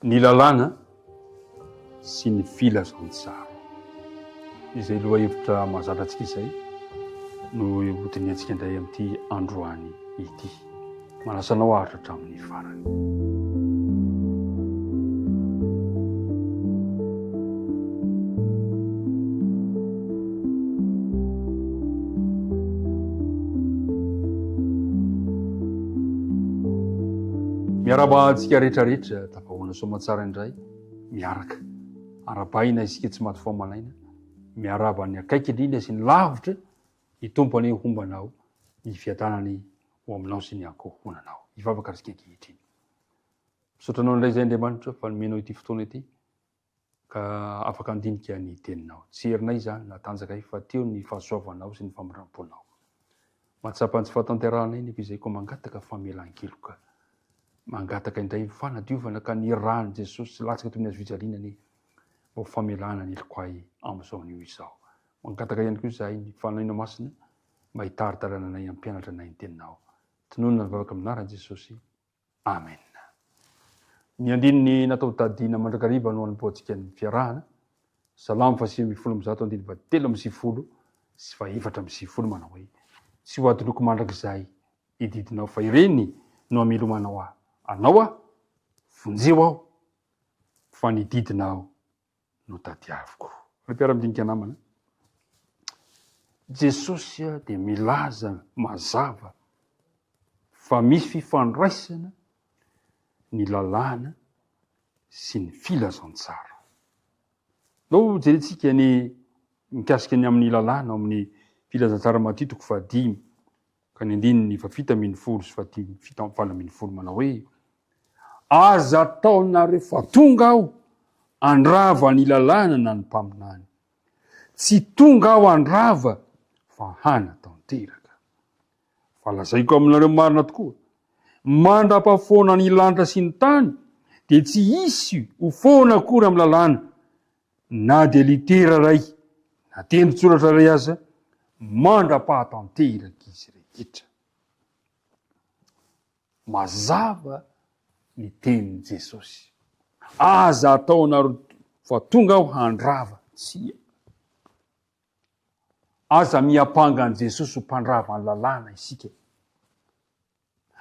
ny lalàna sy ny filazantsara izay loha hevitra mahazatra antsika izay no hodiniantsika indray amin'ity androany ity. Manasanao ahatra hatramin'ny farany. Miarabantsika rehetrarehetra tapahoana soamantsara indray miaraka arabahina isika tsy maty foamalaina miaraba ny akaiky indrindra sy ny lavitra hitompany hombanao ny fiadanany ho aminao sy ny ankohonanao hivavaka arsika ankehitriny. Misotranao indray zay Andriamanitra fa nomenao ity fotoana ity ka afaka andinika ny teninao. Tsy herinay zany natanjakay fa teo ny fahasoavanao sy ny famindramponao. Mahatsapa tsy fahatanterahana iny izay koa mangataka famelan-keloka. Mangataka indray fanadiovana ka ny rano Jesosy sy latsaka toy ny azo fijalinany mbo famelana ny lokoay amin'izao anio izao. Mangataka ihany koa izahay ny fanaina masina mba hitaritarana anay ampianatra anay ny teninao. Tononona ny vavaka aminarany Jesosy. Amen. Ny andininy natao tadina mandrakariva no anompoantsika ny fiarahana. Salamo fasimy folo amby zato andiny telo amby sivifolo sy faefatra amby sivifolo manao hoe tsy ho atoloko mandrakizay ididinao fa ireny no amelomanao aho. Anao vonjeo aho fa ny didinao no tadiaviko. Mpiara-midinika namana. Jesosy dia milaza mazava fa misy fifandraisana ny lalàna sy ny filazantsara. No jerentsika ny mikasika ny amin'ny lalàna amin'ny filazantsara Mateo 5 ka ny andininy fafita ambin'ny folo sy fito ambin'ny folo manao hoe aza ataonareo fa tonga aho andrava ny lalàna na ny mpaminany. Tsy tonga aho andrava fa hanatanteraka. Fa lazaiko aminareo marina tokoa. Mandra-pahafoana ny lanitra sy ny tany dia tsy hisy ho foana akory amin'ny lalàna na dia litera ray na tendron-tsoratra ray aza mandra-pahatanteraka izy rehetra. Mazava ny tenin'i Jesosy. Aza ataonareo fa tonga aho handrava. Tsia. Aza miapangan Jesosy ho mpandrava ny lalàna isika.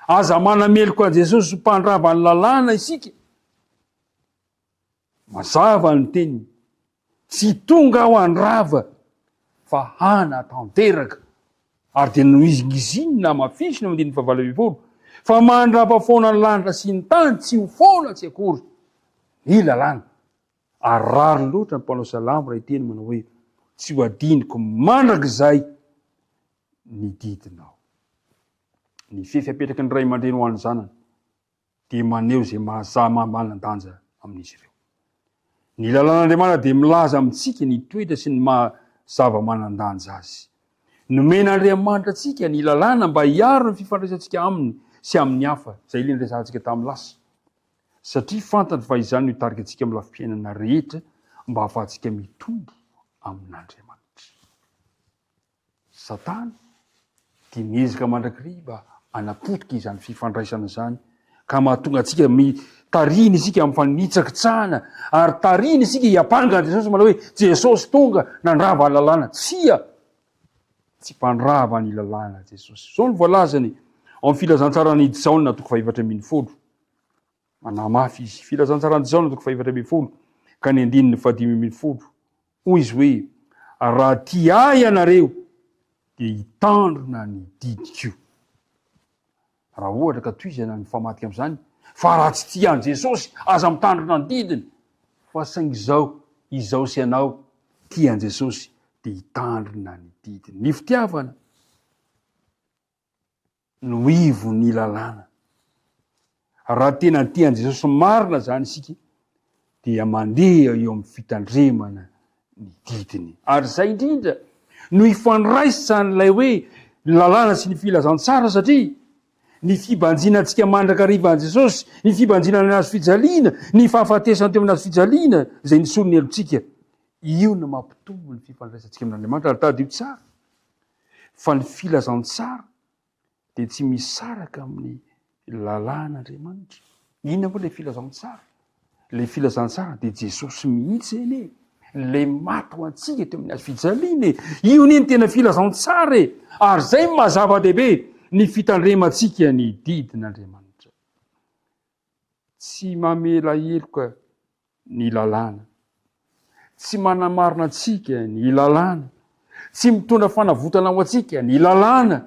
Aza manameloko an Jesosy ho mpandrava ny lalàna isika. Mazava ny teniny. Tsy tonga aho handrava fa hanatanteraka. Ary dia noizingiziny mafisy no andininy fahavalo ambin'ny folo. Fa mandra-pahafoana ny lanitra sy ny tany tsy ho foana tsy akory ny lalàna. Ary raro loatra ny mpanao salamo raha iteny manao hoe tsy ho adiniko mandrakizay ny didinao. Ny fefy apetraky ny ray aman-dreny ho an'ny zanany dia maneho zay manan-danja amin'izy ireo. Ny lalàn'Andriamanitra dia milaza amintsika ny toetra sy ny mazava manan-danja azy. Nomen'Andriamanitra antsika ny lalàna mba hiaro ny fifandraisantsika aminy sy amin'ny hafa. Izay ilay resantsika tamin'ny lasa. Satria fantany fa izany no hitarika antsika amin'ny lafim-piainana rehetra mba hahafahantsika mitombo amin'Andriamanitra. Satana dia miezaka mandrakry mba hanapotika izany fifandraisana izany ka mahatonga antsika tariny isika amin'ny fanitsakitsahana ary tariny isika hiapanga Jesosy manao hoe Jesosy tonga nandrava ny lalàna. Tsia. Tsy mpandrava ny lalàna Jesosy. Zao ny voalazany ao amin'ny filazantsarany Jaona 4:4. Manamafy izy. Filazantsarany Jaona 4:4 ka ny andininy 5:10. Hoy izy hoe raha tia ianareo dia hitandrina ny didiko. Raha ohatra ka toizana ny famatika amin'izany fa raha tsy tia an Jesosy aza mitandrina ny didiny. Fa saingy izao sy anao tia an Jesosy dia hitandrina ny didiny. Ny fitiavana no ivo ny lalàna. Raha tena tia an Jesosy marina zany isika dia mandeha eo amin'ny fitandremana ny didiny. Ary zay indrindra no ifandraisany hoe lalàna sy ny filazantsara satria ny fibanjinantsika mandrakariva an Jesosy, ny fibanjinana azo fijaliana, ny fahafatesana teo aminazy fijaliana izay nisolo ny helotsika. Io no mampitombo ny fifandraisantsika amin'Andriamanitra. Ary tadio tsara fa ny filazantsara dia tsy misaraka amin'ny lalàn'Andriamanitra. Inona moa ilay filazantsara? le filazantsara dia Jesosy mihitsy eny le maty ho antsika teo amin'ny azo fijaliana io neny tena filazantsara ary zay mazava-dehibe ny fitandremantsika ny didin'Andriamanitra. Tsy mamela heloka ny lalàna, tsy manamarina antsika ny lalàna, tsy mitondra fanavotana ho antsika ny lalàna,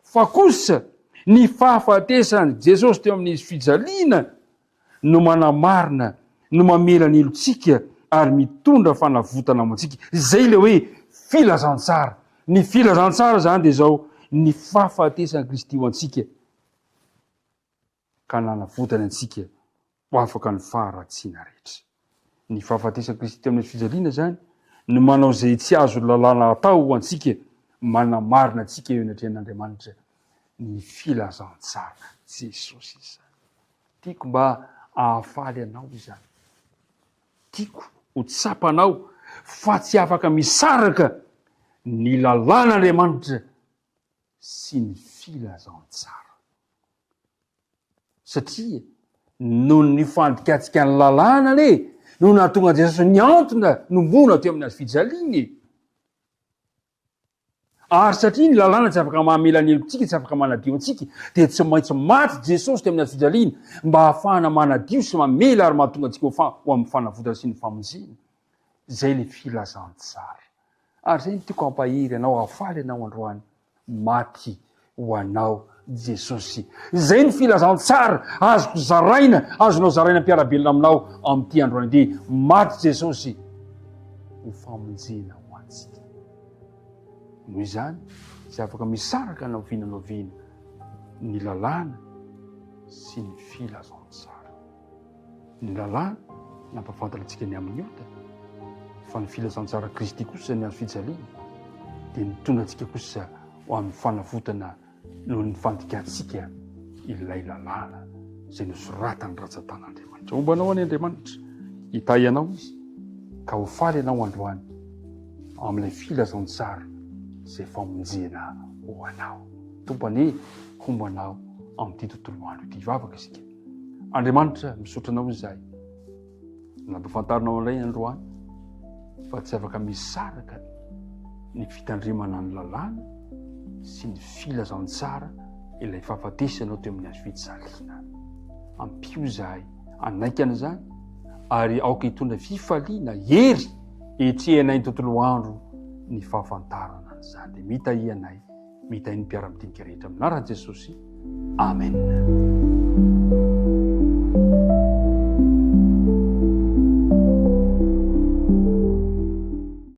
fa kosa ny fahafatesany Jesosy teo amin'ny fijaliana no manamarina, no mamela ny helotsika ary mitondra fanavotana ho antsika. Zay le hoe filazantsara. Ny filazantsara zany dia zao ny fahafatesany Kristy ho antsika ka nanavotany antsika ho afaka ny faharatsiana rehetra. Ny fahafatesany Kristy teo amin'ny fijaliana zany no manao zay tsy azo lalàna atao ho antsika, manamarina antsika eo anatrehan'Andriamanitra ny filazantsara Jesosy izany. Tiako mba ahafaly anao izany, tiako ho tsapanao fa tsy afaka misaraka ny lalàn'Andriamanitra sy ny filazantsara. Satria noho ny fandikatsika ny lalàna no nahatonga Jesosy niantona nombona teo amin'ny azo fijaliana. Ary satria ny lalàna tsy afaka mamela ny helotsika, tsy afaka manadio antsika, dia tsy maintsy maty Jesosy teo amin'ny azo fijaliana mba ahafahana manadio sy mamela ary mahatonga antsika ho amin'ny fanavotana sy ny famonjena. Zay le filazantsara. Ary zay tiako hampahiry anao, hafaly anao androany, maty ho anao Jesosy. Zay ny filazantsara azoko zaraina, azonao zaraina mpiarabelona aminao amin'ity androany dia maty Jesosy ho famonjena ho antsika. Noho izany tsy afaka misaraka anao vinanoviana ny lalàna sy ny filazantsara. Ny lalàna nampafantarantsika ny amin'ny ota, fa ny filazantsara Kristy kosa ny azo fijaliana dia mitondra antsika kosa ho amin'ny fanavotana noho ny fandikatsika ilay lalàna zay nosoratany ratsan-tan'Andriamanitra. Ombanao any Andriamanitra hitahy anao izy ka ho faly anao androany amin'ilay filazantsara zay famonjena ho anao. Tompany hombanao amin'ity tontolo andro ity. Vavaka isika. Andriamanitra misaotra anao izahay nampafantarinao an'ilay androany fa tsy afaka misaraka ny fitandrimana ny lalàna sy ny filazantsara ilay fahafatesanao teo amin'ny azo fijaliana. Ampio izahay anaikana zany ary aoka hitondra fifaliana hery etrehanay ny tontolo andro ny fahafantarana an'izany. Dia mitahy anay, mitahy ny mpiara-mitinika rehetra amin'ny anaran'i Jesosy. Amen.